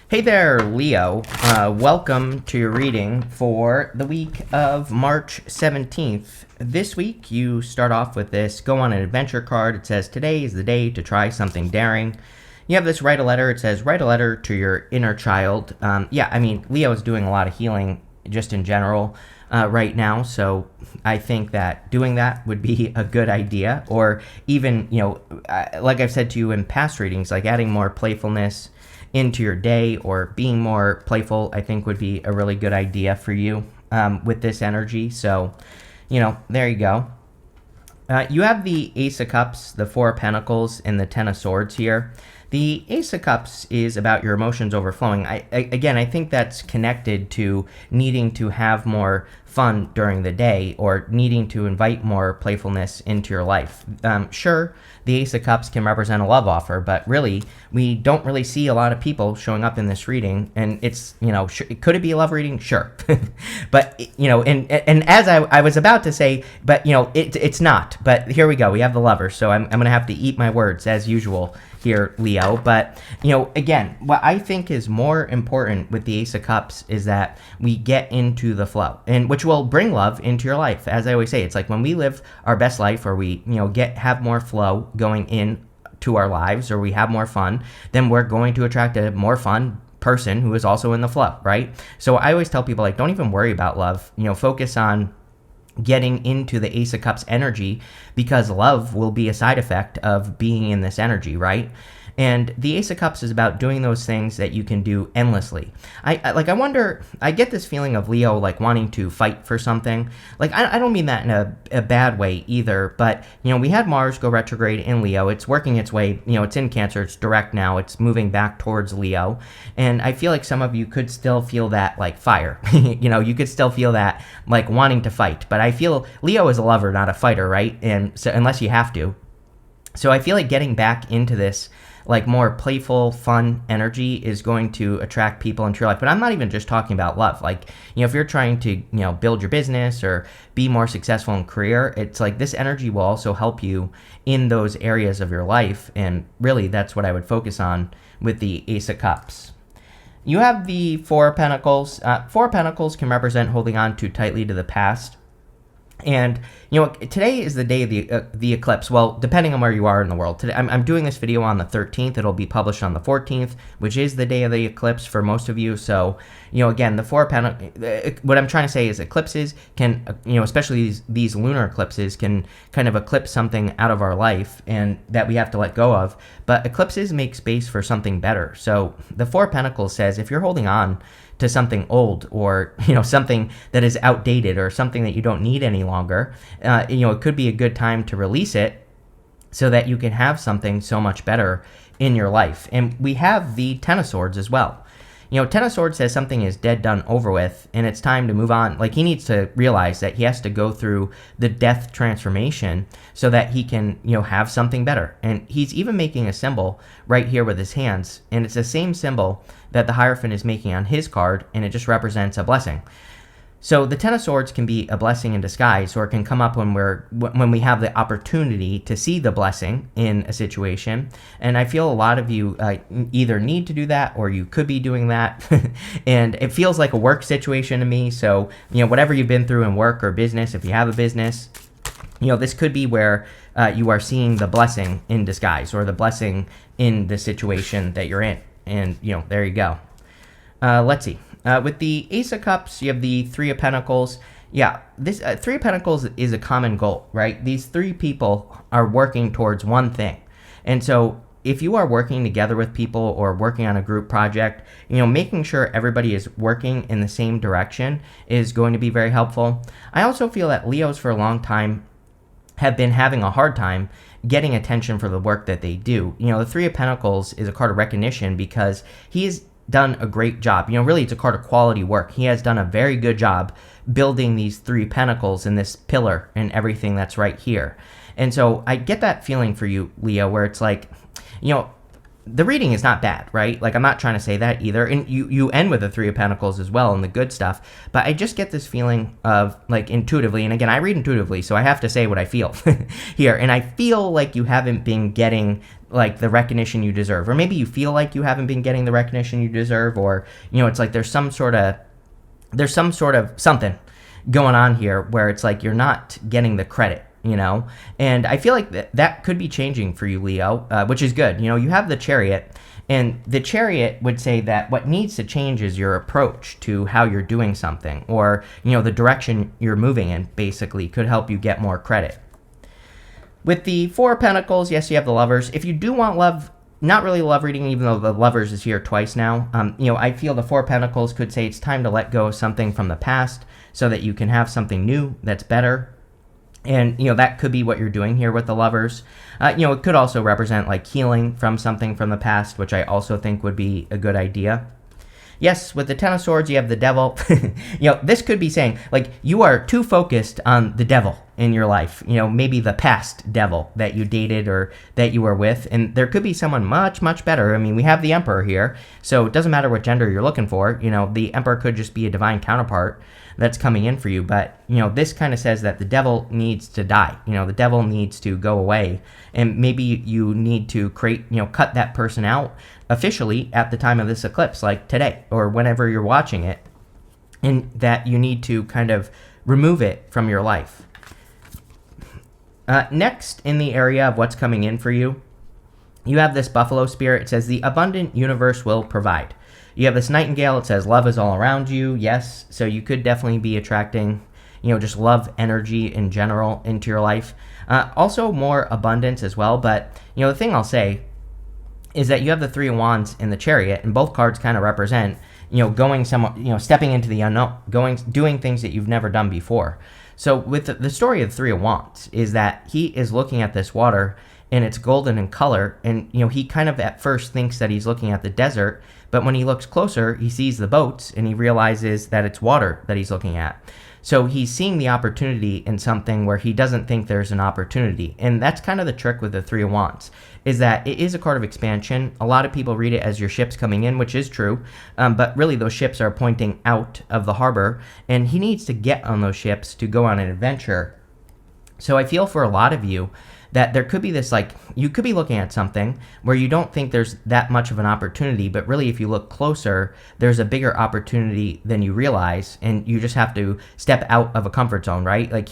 Hey there, Leo. Welcome to your reading for the week of March 17th. This week, you start off with this go on an adventure card. It says, today is the day to try something daring. You have this write a letter. It says, write a letter to your inner child. Leo is doing a lot of healing just in general right now. So I think that doing that would be a good idea. Or even, like I've said to you in past readings, like adding more playfulness into your day or being more playful, I think would be a really good idea for you with this energy. So, there you go. You have the Ace of Cups, the Four of Pentacles, and the Ten of Swords here. The Ace of Cups is about your emotions overflowing. I think that's connected to needing to have more fun during the day or needing to invite more playfulness into your life. Sure, the Ace of Cups can represent a love offer, but really, we don't really see a lot of people showing up in this reading. And it's, could it be a love reading? Sure. But, and as I was about to say, but, it's not. But here we go. We have the Lover. So I'm going to have to eat my words as usual here, Leo. But, again, what I think is more important with the Ace of Cups is that we get into the flow, and which will bring love into your life. As I always say, it's like when we live our best life, or we, have more flow going in to our lives, or we have more fun, then we're going to attract a more fun person who is also in the flow, right? So I always tell people, like, don't even worry about love. Focus on getting into the Ace of Cups energy, because love will be a side effect of being in this energy, right? And the Ace of Cups is about doing those things that you can do endlessly. I wonder, I get this feeling of Leo, like, wanting to fight for something. Like, I don't mean that in a bad way either, but, we had Mars go retrograde in Leo. It's working its way, it's in Cancer, it's direct now, it's moving back towards Leo. And I feel like some of you could still feel that, like, fire. You could still feel that, like, wanting to fight. But I feel Leo is a lover, not a fighter, right? And so, unless you have to. So I feel like getting back into this, like, more playful, fun energy is going to attract people into your life. But I'm not even just talking about love. Like, if you're trying to, build your business or be more successful in career, it's like this energy will also help you in those areas of your life. And really, that's what I would focus on with the Ace of Cups. You have the Four of Pentacles. Four of Pentacles can represent holding on too tightly to the past. And, today is the day of the eclipse. Well, depending on where you are in the world. Today, I'm doing this video on the 13th. It'll be published on the 14th, which is the day of the eclipse for most of you. So, again, the Four of Pentacles, what I'm trying to say is eclipses can, especially these lunar eclipses can kind of eclipse something out of our life and that we have to let go of. But eclipses make space for something better. So the Four of Pentacles says if you're holding on to something old, or something that is outdated, or something that you don't need any longer, it could be a good time to release it so that you can have something so much better in your life. And we have the Ten of Swords as well. Ten of Swords says something is dead, done, over with, and it's time to move on. Like, he needs to realize that he has to go through the death transformation so that he can, have something better. And he's even making a symbol right here with his hands, and it's the same symbol that the Hierophant is making on his card, and it just represents a blessing. So the Ten of Swords can be a blessing in disguise, or it can come up when we have the opportunity to see the blessing in a situation. And I feel a lot of you either need to do that, or you could be doing that. And it feels like a work situation to me. So, whatever you've been through in work or business, if you have a business, this could be where you are seeing the blessing in disguise, or the blessing in the situation that you're in. And, there you go. Let's see. With the Ace of Cups, you have the Three of Pentacles. Yeah, this Three of Pentacles is a common goal, right? These three people are working towards one thing. And so if you are working together with people or working on a group project, making sure everybody is working in the same direction is going to be very helpful. I also feel that Leos for a long time have been having a hard time getting attention for the work that they do. The Three of Pentacles is a card of recognition because he's done a great job. Really, it's a card of quality work. He has done a very good job building these three pentacles and this pillar and everything that's right here. And so I get that feeling for you, Leo, where it's like, the reading is not bad, right? Like, I'm not trying to say that either. And you end with the Three of Pentacles as well and the good stuff. But I just get this feeling of, like, intuitively, and again, I read intuitively, so I have to say what I feel here. And I feel like you haven't been getting like the recognition you deserve, or maybe you feel like you haven't been getting the recognition you deserve, or it's like there's some sort of something going on here where it's like you're not getting the credit, and I feel like that could be changing for you, Leo, which is good. You have the Chariot, and the Chariot would say that what needs to change is your approach to how you're doing something, or the direction you're moving in basically could help you get more credit. With the Four of Pentacles, yes, you have the Lovers. If you do want love, not really love reading, even though the Lovers is here twice now, I feel the Four of Pentacles could say it's time to let go of something from the past so that you can have something new that's better. And, that could be what you're doing here with the Lovers. It could also represent like healing from something from the past, which I also think would be a good idea. Yes, with the Ten of Swords, you have the Devil. This could be saying, like, you are too focused on the devil in your life. Maybe the past devil that you dated or that you were with. And there could be someone much, much better. I mean, we have the Emperor here, so it doesn't matter what gender you're looking for. The Emperor could just be a divine counterpart that's coming in for you. But, this kind of says that the devil needs to die. The devil needs to go away. And maybe you need to cut that person out officially at the time of this eclipse, like today or whenever you're watching it, and that you need to kind of remove it from your life. Next, in the area of what's coming in for you, you have this Buffalo Spirit. It says the abundant universe will provide. You have this Nightingale. It says love is all around you. Yes, so you could definitely be attracting just love energy in general into your life. Also more abundance as well. But the thing I'll say is that you have the Three of Wands in the Chariot, and both cards kind of represent going somewhere, stepping into the unknown, doing things that you've never done before. So with the story of the Three of Wands is that he is looking at this water and it's golden in color, and he kind of at first thinks that he's looking at the desert, but when he looks closer he sees the boats and he realizes that it's water that he's looking at. So he's seeing the opportunity in something where he doesn't think there's an opportunity. And that's kind of the trick with the Three of Wands, is that it is a card of expansion. A lot of people read it as your ships coming in, which is true. But really those ships are pointing out of the harbor, and he needs to get on those ships to go on an adventure. So I feel for a lot of you that there could be this, like, you could be looking at something where you don't think there's that much of an opportunity, but really if you look closer, there's a bigger opportunity than you realize, and you just have to step out of a comfort zone, right? Like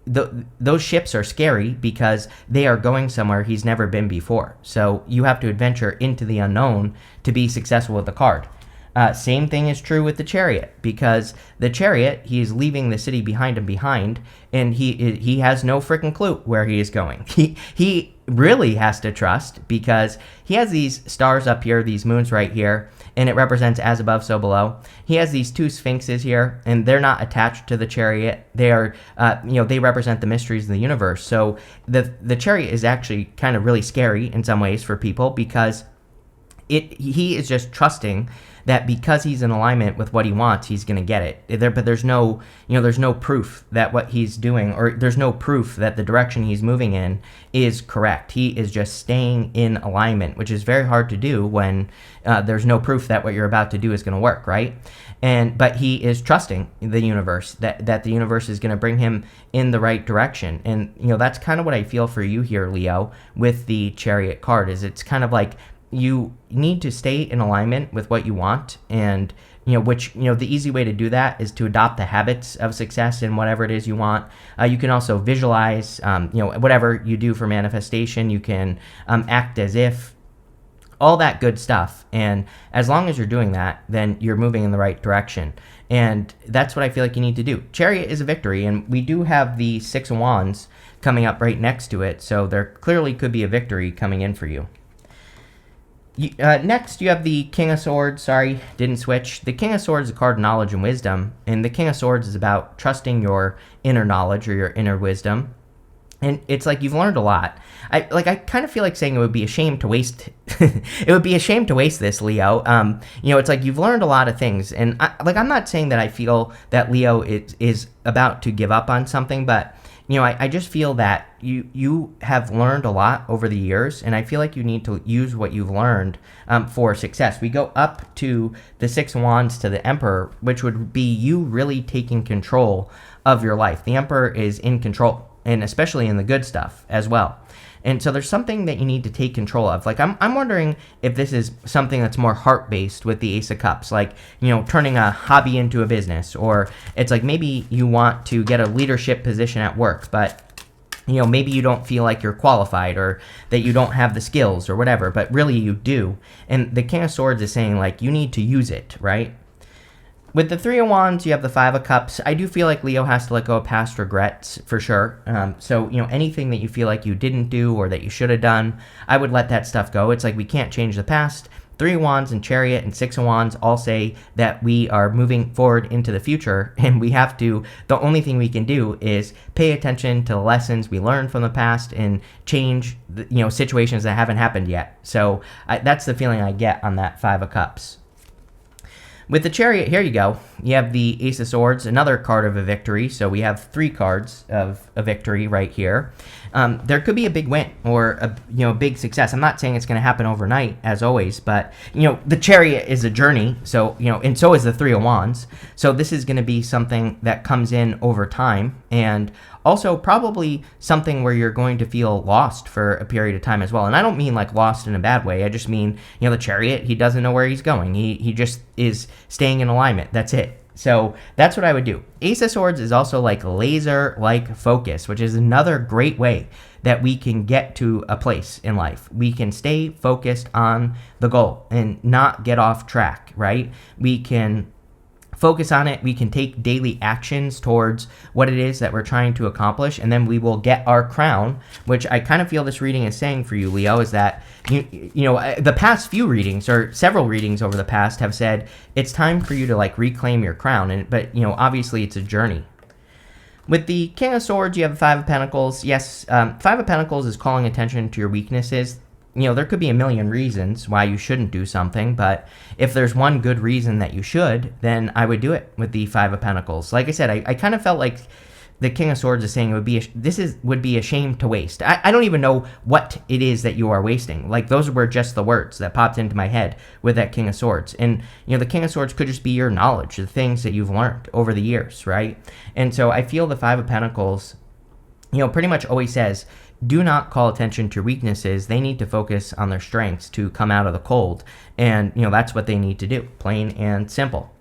those ships are scary because they are going somewhere he's never been before. So you have to adventure into the unknown to be successful with the card. Same thing is true with the Chariot, because the Chariot, he is leaving the city behind him, and he has no freaking clue where he is going. He really has to trust, because he has these stars up here, these moons right here, and it represents as above, so below. He has these two sphinxes here, and they're not attached to the Chariot. They are, they represent the mysteries of the universe. So the Chariot is actually kind of really scary in some ways for people, because he is just trusting that because he's in alignment with what he wants, he's going to get it. But there's no proof that what he's doing, or there's no proof that the direction he's moving in is correct. He is just staying in alignment, which is very hard to do when there's no proof that what you're about to do is going to work, right? But he is trusting the universe, that the universe is going to bring him in the right direction. And that's kind of what I feel for you here, Leo, with the Chariot card. Is it's kind of like you need to stay in alignment with what you want, and the easy way to do that is to adopt the habits of success in whatever it is you want. You can also visualize, whatever you do for manifestation. You can act as if, all that good stuff. And as long as you're doing that, then you're moving in the right direction. And that's what I feel like you need to do. Chariot is a victory, and we do have the Six of Wands coming up right next to it, so there clearly could be a victory coming in for you. Next, you have the King of Swords. Sorry, didn't switch. The King of Swords is a card of knowledge and wisdom, and the King of Swords is about trusting your inner knowledge or your inner wisdom. And it's like you've learned a lot. I kind of feel like saying it would be a shame to waste. It would be a shame to waste this, Leo. It's like you've learned a lot of things, and I'm not saying that I feel that Leo is about to give up on something, but I just feel that you have learned a lot over the years, and I feel like you need to use what you've learned for success. We go up to the Six of Wands to the Emperor, which would be you really taking control of your life. The Emperor is in control, and especially in the good stuff as well. And so there's something that you need to take control of. Like I'm wondering if this is something that's more heart-based with the Ace of Cups, like, turning a hobby into a business, or it's like maybe you want to get a leadership position at work, but maybe you don't feel like you're qualified, or that you don't have the skills or whatever, but really you do. And the King of Swords is saying, like, you need to use it, right? With the Three of Wands, you have the Five of Cups. I do feel like Leo has to let go of past regrets for sure. So, anything that you feel like you didn't do or that you should have done, I would let that stuff go. It's like we can't change the past. Three of Wands and Chariot and Six of Wands all say that we are moving forward into the future, and we have to, the only thing we can do is pay attention to the lessons we learned from the past and change, situations that haven't happened yet. So that's the feeling I get on that Five of Cups. With the Chariot, here you go. You have the Ace of Swords, another card of a victory. So we have 3 cards of a victory right here. There could be a big win or a big success. I'm not saying it's going to happen overnight, as always, but the Chariot is a journey. So and so is the Three of Wands. So this is going to be something that comes in over time, and also probably something where you're going to feel lost for a period of time as well. And I don't mean like lost in a bad way. I just mean, the Chariot, he doesn't know where he's going. He just is staying in alignment. That's it. So that's what I would do. Ace of Swords is also like laser-like focus, which is another great way that we can get to a place in life. We can stay focused on the goal and not get off track, right? We can focus on it. We can take daily actions towards what it is that we're trying to accomplish, and then we will get our crown, which I kind of feel this reading is saying for you, Leo, is that the past few readings, or several readings over the past, have said it's time for you to like reclaim your crown, but obviously it's a journey. With the King of Swords, you have the Five of Pentacles. Yes, Five of Pentacles is calling attention to your weaknesses. There could be a million reasons why you shouldn't do something, but if there's one good reason that you should, then I would do it with the Five of Pentacles. Like I said, I kind of felt like the King of Swords is saying would be a shame to waste. I don't even know what it is that you are wasting. Like, those were just the words that popped into my head with that King of Swords. And, the King of Swords could just be your knowledge, the things that you've learned over the years, right? And so I feel the Five of Pentacles, pretty much always says, do not call attention to weaknesses. They need to focus on their strengths to come out of the cold. And, that's what they need to do, plain and simple.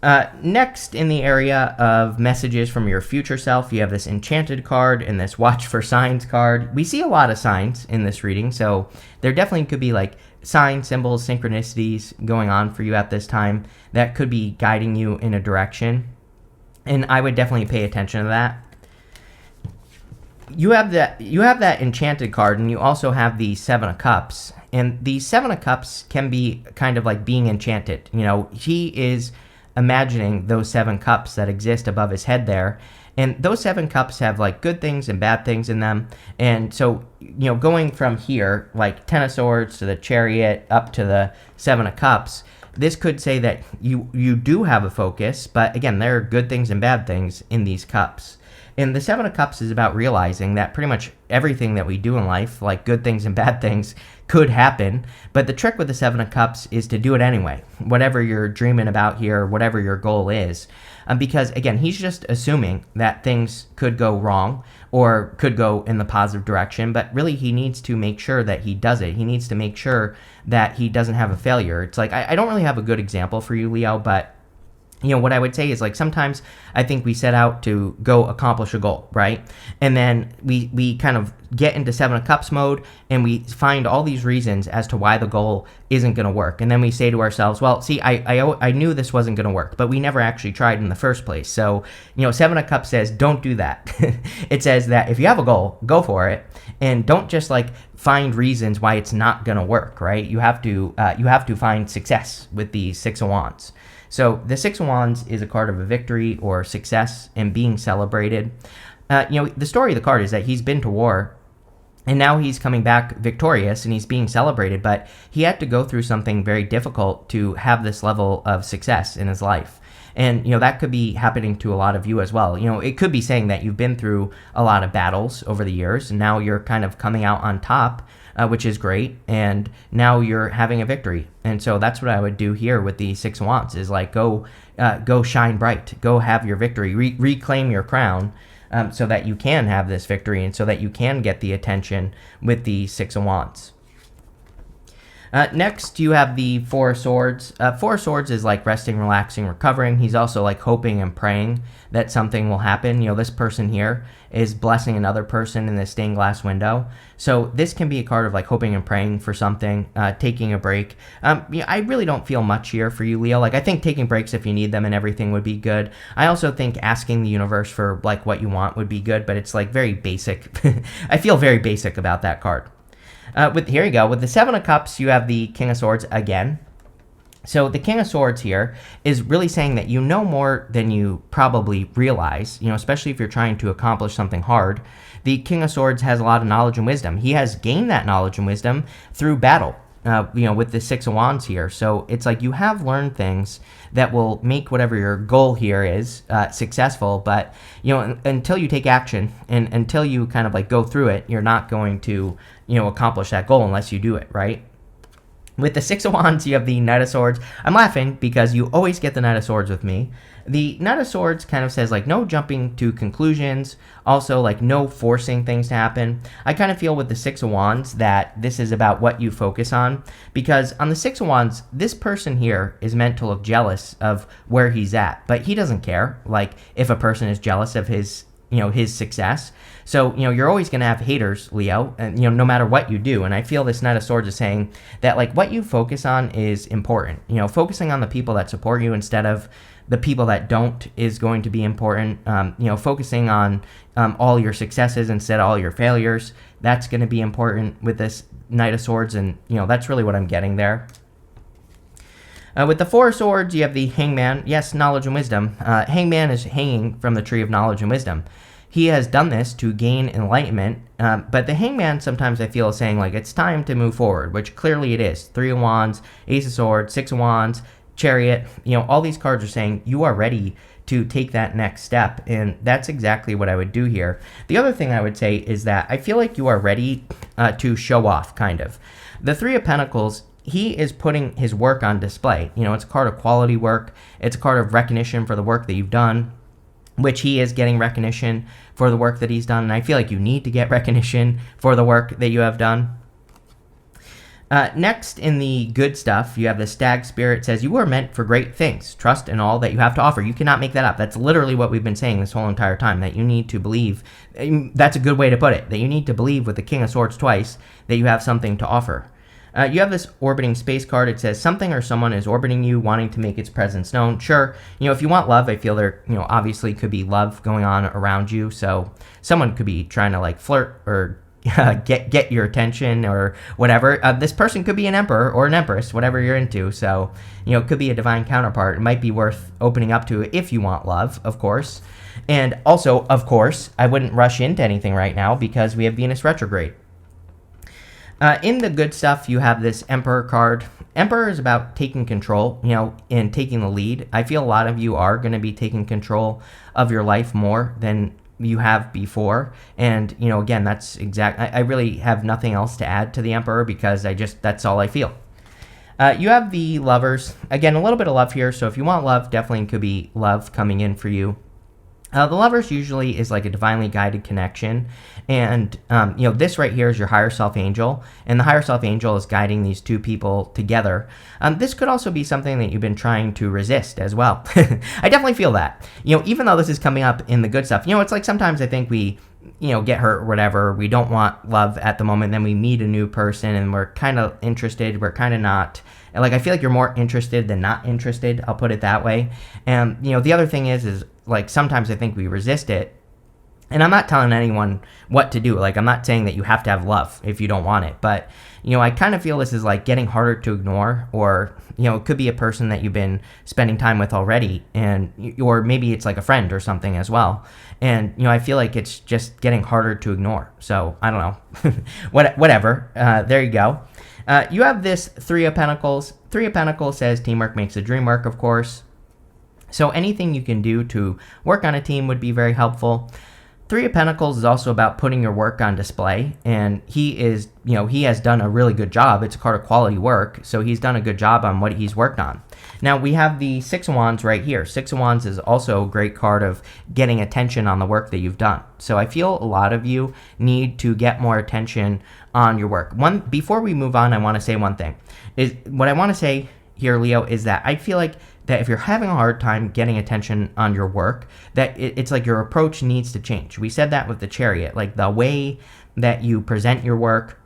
Next, in the area of messages from your future self, you have this Enchanted card and this Watch for Signs card. We see a lot of signs in this reading, so there definitely could be like signs, symbols, synchronicities going on for you at this time that could be guiding you in a direction. And I would definitely pay attention to that. You have that Enchanted card, and you also have the Seven of Cups. And the Seven of Cups can be kind of like being enchanted. He is imagining those 7 cups that exist above his head there. And those 7 cups have like good things and bad things in them. And so, going from here, like Ten of Swords to the Chariot up to the Seven of Cups, this could say that you do have a focus, but again, there are good things and bad things in these cups. And the Seven of Cups is about realizing that pretty much everything that we do in life, like good things and bad things, could happen. But the trick with the Seven of Cups is to do it anyway, whatever you're dreaming about here, whatever your goal is. Because, again, he's just assuming that things could go wrong or could go in the positive direction. But really, he needs to make sure that he does it. He needs to make sure that he doesn't have a failure. It's like, I don't really have a good example for you, Leo, but what I would say is, like, sometimes I think we set out to go accomplish a goal, right? And then we kind of get into Seven of Cups mode, and we find all these reasons as to why the goal isn't going to work. And then we say to ourselves, well, see, I knew this wasn't going to work, but we never actually tried in the first place. So, Seven of Cups says, don't do that. It says that if you have a goal, go for it, and don't just, like, find reasons why it's not going to work, right? You have to find success with the Six of Wands. So the Six of Wands is a card of a victory or success and being celebrated. The story of the card is that he's been to war, and now he's coming back victorious, and he's being celebrated, but he had to go through something very difficult to have this level of success in his life. And, that could be happening to a lot of you as well. It could be saying that you've been through a lot of battles over the years, and now you're kind of coming out on top, which is great, and now you're having a victory. And so that's what I would do here with the Six of Wands, is like go shine bright, go have your victory, reclaim your crown, so that you can have this victory and so that you can get the attention with the Six of Wands. Next, you have the Four of Swords. Four of Swords is like resting, relaxing, recovering. He's also like hoping and praying that something will happen. This person here is blessing another person in the stained glass window. So this can be a card of like hoping and praying for something, taking a break. I really don't feel much here for you, Leo. Like, I think taking breaks if you need them and everything would be good. I also think asking the universe for like what you want would be good, but it's like very basic. I feel very basic about that card. Here you go. With the Seven of Cups, you have the King of Swords again. So the King of Swords here is really saying that you know more than you probably realize, especially if you're trying to accomplish something hard. The King of Swords has a lot of knowledge and wisdom. He has gained that knowledge and wisdom through battle, with the Six of Wands here. So it's like you have learned things that will make whatever your goal here is successful. But, until you take action and until you kind of like go through it, you're not going to, accomplish that goal unless you do it, right? With the Six of Wands, you have the Knight of Swords. I'm laughing because you always get the Knight of Swords with me. The Knight of Swords kind of says, like, no jumping to conclusions. Also, like, no forcing things to happen. I kind of feel with the Six of Wands that this is about what you focus on. Because on the Six of Wands, this person here is meant to look jealous of where he's at. But he doesn't care, like, if a person is jealous of his success. So, you're always going to have haters, Leo, and, no matter what you do. And I feel this Knight of Swords is saying that, like, what you focus on is important. Focusing on the people that support you instead of the people that don't is going to be important. Focusing on all your successes instead of all your failures, that's going to be important with this Knight of Swords. And, that's really what I'm getting there. With the Four of Swords, you have the Hangman. Yes, knowledge and wisdom. Hangman is hanging from the tree of knowledge and wisdom. He has done this to gain enlightenment, but the Hangman sometimes I feel is saying, like, it's time to move forward, which clearly it is. Three of Wands, Ace of Swords, Six of Wands, Chariot. All these cards are saying you are ready to take that next step, and that's exactly what I would do here. The other thing I would say is that I feel like you are ready to show off, kind of. The Three of Pentacles, he is putting his work on display. It's a card of quality work. It's a card of recognition for the work that you've done, which he is getting recognition for the work that he's done. And I feel like you need to get recognition for the work that you have done. Next, in the good stuff, you have the Stag Spirit. It says, you are meant for great things. Trust in all that you have to offer. You cannot make that up. That's literally what we've been saying this whole entire time, that you need to believe. That's a good way to put it, that you need to believe with the King of Swords twice that you have something to offer. You have this orbiting space card. It says something or someone is orbiting you, wanting to make its presence known. Sure, if you want love, I feel there, obviously could be love going on around you. So someone could be trying to like flirt or get your attention or whatever. This person could be an emperor or an empress, whatever you're into. So, it could be a divine counterpart. It might be worth opening up to if you want love, of course. And also, of course, I wouldn't rush into anything right now because we have Venus retrograde. In the good stuff, you have this Emperor card. Emperor is about taking control, and taking the lead. I feel a lot of you are going to be taking control of your life more than you have before. And, again, that's exact. I really have nothing else to add to the Emperor because that's all I feel. You have the Lovers. Again, a little bit of love here. So if you want love, definitely could be love coming in for you. The Lovers usually is like a divinely guided connection. And, this right here is your higher self angel. And the higher self angel is guiding these two people together. This could also be something that you've been trying to resist as well. I definitely feel that. Even though this is coming up in the good stuff, it's like sometimes I think we, get hurt or whatever. We don't want love at the moment. Then we meet a new person and we're kind of interested. We're kind of not. Like, I feel like you're more interested than not interested. I'll put it that way. And, the other thing is like sometimes I think we resist it. And I'm not telling anyone what to do. Like, I'm not saying that you have to have love if you don't want it. But, I kind of feel this is like getting harder to ignore, or, it could be a person that you've been spending time with already, or maybe it's like a friend or something as well. And, I feel like it's just getting harder to ignore. So, I don't know. Whatever. There you go. You have this Three of Pentacles. Three of Pentacles says teamwork makes the dream work, of course. So anything you can do to work on a team would be very helpful. Three of Pentacles is also about putting your work on display, and he has done a really good job. It's a card of quality work, so he's done a good job on what he's worked on. Now, we have the Six of Wands right here. Six of Wands is also a great card of getting attention on the work that you've done. So I feel a lot of you need to get more attention on your work. Before we move on, I want to say one thing. What I want to say here, Leo, is that I feel like that if you're having a hard time getting attention on your work, that it's like your approach needs to change. We said that with the Chariot, like the way that you present your work,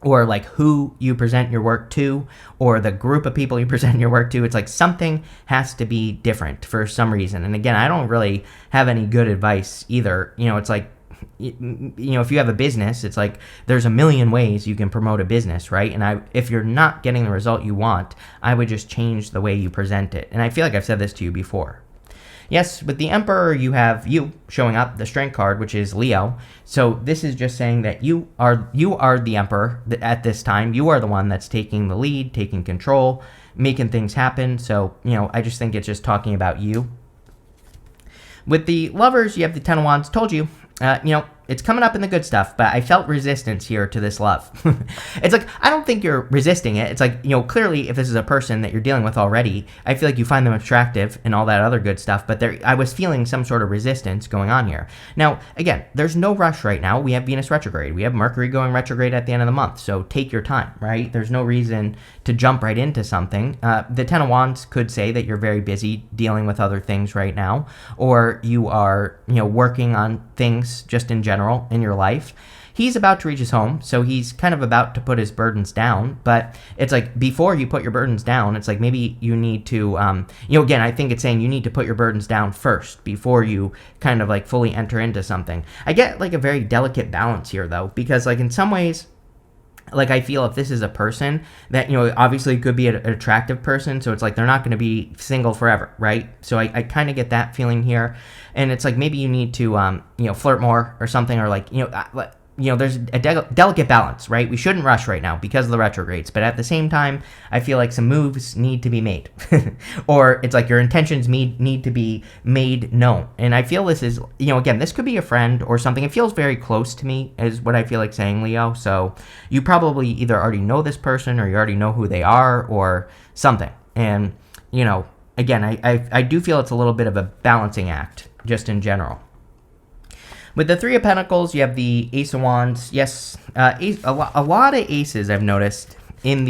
or like who you present your work to, or the group of people you present your work to. It's like something has to be different for some reason. And again, I don't really have any good advice either. It's like, if you have a business, it's like there's a million ways you can promote a business, right? And if you're not getting the result you want, I would just change the way you present it. And I feel like I've said this to you before. Yes, with the Emperor, you have you showing up, the Strength card, which is Leo. So this is just saying that you are the Emperor at this time. You are the one that's taking the lead, taking control, making things happen. So, I just think it's just talking about you. With the Lovers, you have the Ten of Wands. Told you. It's coming up in the good stuff, but I felt resistance here to this love. It's like, I don't think you're resisting it. It's like, clearly if this is a person that you're dealing with already, I feel like you find them attractive and all that other good stuff, but I was feeling some sort of resistance going on here. Now, again, there's no rush right now. We have Venus retrograde. We have Mercury going retrograde at the end of the month, so take your time, right? There's no reason to jump right into something. The Ten of Wands could say that you're very busy dealing with other things right now, or you are, working on things just in general in your life. He's about to reach his home, so he's kind of about to put his burdens down, but it's like before you put your burdens down, it's like maybe you need to, again, I think it's saying you need to put your burdens down first before you kind of like fully enter into something. I get like a very delicate balance here though, because like in some ways, like I feel if this is a person that, obviously could be an attractive person, so it's like they're not going to be single forever, right? So I kind of get that feeling here. And it's like maybe you need to, flirt more or something, or like, there's a delicate balance, right? We shouldn't rush right now because of the retrogrades, but at the same time, I feel like some moves need to be made. Or it's like your intentions need to be made known. And I feel this is, again, this could be a friend or something. It feels very close to me is what I feel like saying, Leo. So you probably either already know this person or you already know who they are or something. And, again, I do feel it's a little bit of a balancing act just in general. With the Three of Pentacles, you have the Ace of Wands. Yes, a lot of aces I've noticed in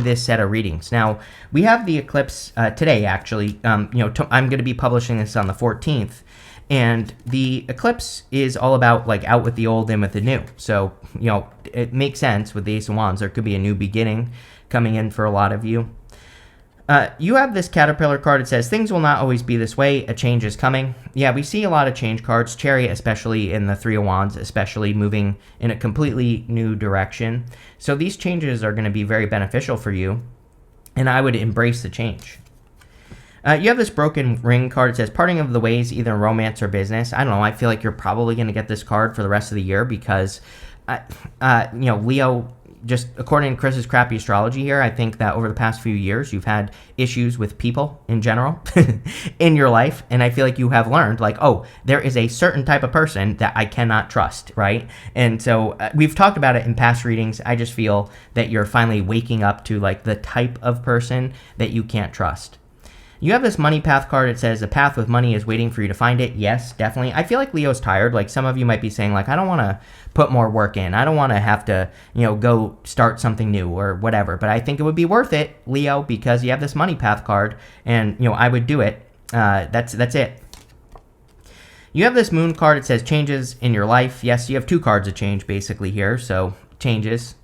this set of readings. Now, we have the eclipse today, actually. I'm going to be publishing this on the 14th. And the eclipse is all about, like, out with the old, in with the new. So, it makes sense with the Ace of Wands. There could be a new beginning coming in for a lot of you. You have this Caterpillar card. It says, things will not always be this way. A change is coming. Yeah, we see a lot of change cards. Chariot, especially in the Three of Wands, especially moving in a completely new direction. So these changes are going to be very beneficial for you, and I would embrace the change. You have this Broken Ring card. It says, parting of the ways, either in romance or business. I don't know. I feel like you're probably going to get this card for the rest of the year because, Leo, just according to Chris's crappy astrology here, I think that over the past few years, you've had issues with people in general in your life. And I feel like you have learned, like, oh, there is a certain type of person that I cannot trust, right? And so we've talked about it in past readings. I just feel that you're finally waking up to, like, the type of person that you can't trust. You have this Money Path card. It says, a path with money is waiting for you to find it. Yes, definitely. I feel like Leo's tired. Like, some of you might be saying, like, I don't want to put more work in. I don't want to have to, go start something new or whatever. But I think it would be worth it, Leo, because you have this Money Path card, and, I would do it. That's it. You have this Moon card. It says, changes in your life. Yes, you have two cards of change, basically, here. So, changes.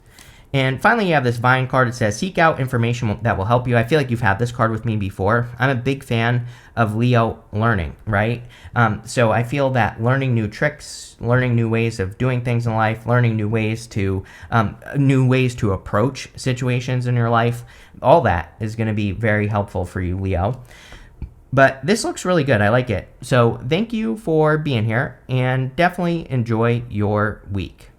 And finally, you have this Vine card. It says, seek out information that will help you. I feel like you've had this card with me before. I'm a big fan of Leo learning, right? So I feel that learning new tricks, learning new ways of doing things in life, learning new ways to approach situations in your life, all that is going to be very helpful for you, Leo. But this looks really good. I like it. So thank you for being here, and definitely enjoy your week.